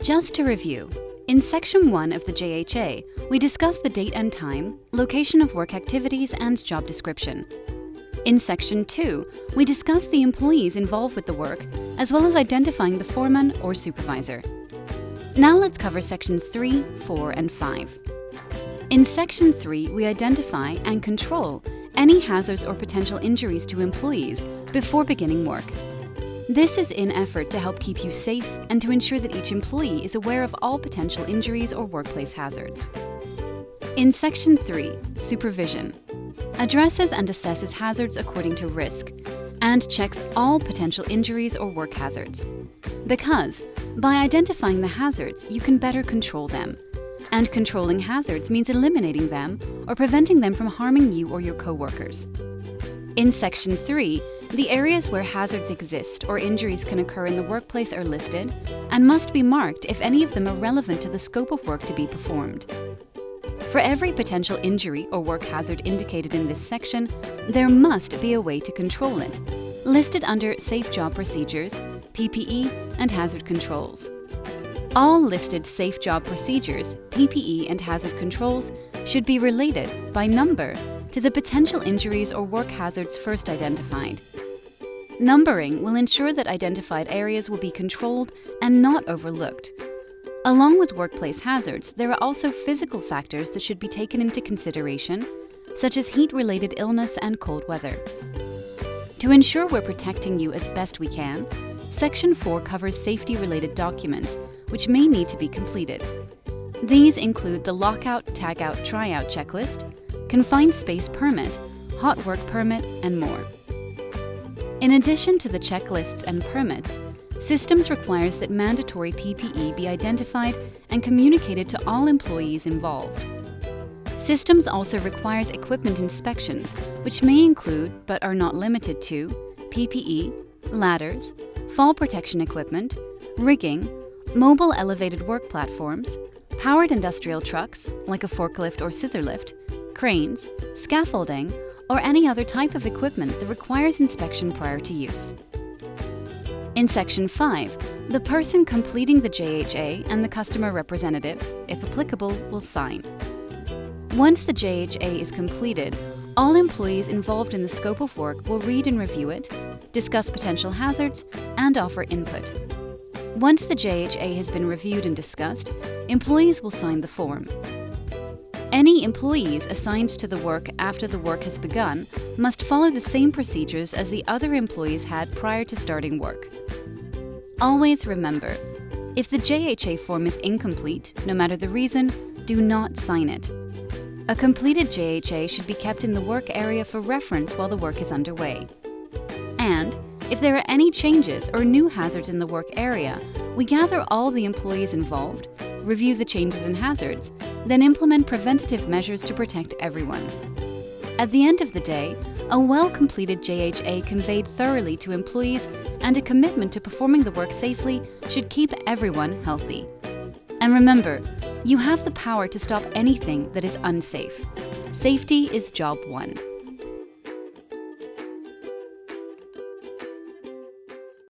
Just to review, in Section 1 of the JHA, we discuss the date and time, location of work activities, and job description. In Section 2, we discuss the employees involved with the work, as well as identifying the foreman or supervisor. Now let's cover Sections 3, 4, and 5. In Section 3, we identify and control any hazards or potential injuries to employees before beginning work. This is in effort to help keep you safe and to ensure that each employee is aware of all potential injuries or workplace hazards. In Section 3, Supervision, addresses and assesses hazards according to risk and checks all potential injuries or work hazards. Because by identifying the hazards, you can better control them. And controlling hazards means eliminating them or preventing them from harming you or your co-workers. In Section 3, the areas where hazards exist or injuries can occur in the workplace are listed and must be marked if any of them are relevant to the scope of work to be performed. For every potential injury or work hazard indicated in this section, there must be a way to control it, listed under Safe Job Procedures, PPE, and Hazard Controls. All listed safe job procedures, PPE, and hazard controls should be related by number to the potential injuries or work hazards first identified. Numbering will ensure that identified areas will be controlled and not overlooked. Along with workplace hazards, there are also physical factors that should be taken into consideration, such as heat-related illness and cold weather. To ensure we're protecting you as best we can, Section 4 covers safety-related documents, which may need to be completed. These include the Lockout, Tagout, Tryout checklist, Confined Space Permit, Hot Work Permit, and more. In addition to the checklists and permits, Systems requires that mandatory PPE be identified and communicated to all employees involved. Systems also requires equipment inspections, which may include, but are not limited to, PPE, ladders, fall protection equipment, rigging, mobile elevated work platforms, powered industrial trucks, like a forklift or scissor lift, cranes, scaffolding, or any other type of equipment that requires inspection prior to use. In Section 5, the person completing the JHA and the customer representative, if applicable, will sign. Once the JHA is completed, all employees involved in the scope of work will read and review it, discuss potential hazards, and offer input. Once the JHA has been reviewed and discussed, employees will sign the form. Any employees assigned to the work after the work has begun must follow the same procedures as the other employees had prior to starting work. Always remember, if the JHA form is incomplete, no matter the reason, do not sign it. A completed JHA should be kept in the work area for reference while the work is underway. And if there are any changes or new hazards in the work area, we gather all the employees involved, review the changes and hazards, then implement preventative measures to protect everyone. At the end of the day, a well-completed JHA conveyed thoroughly to employees and a commitment to performing the work safely should keep everyone healthy. And remember, you have the power to stop anything that is unsafe. Safety is job one.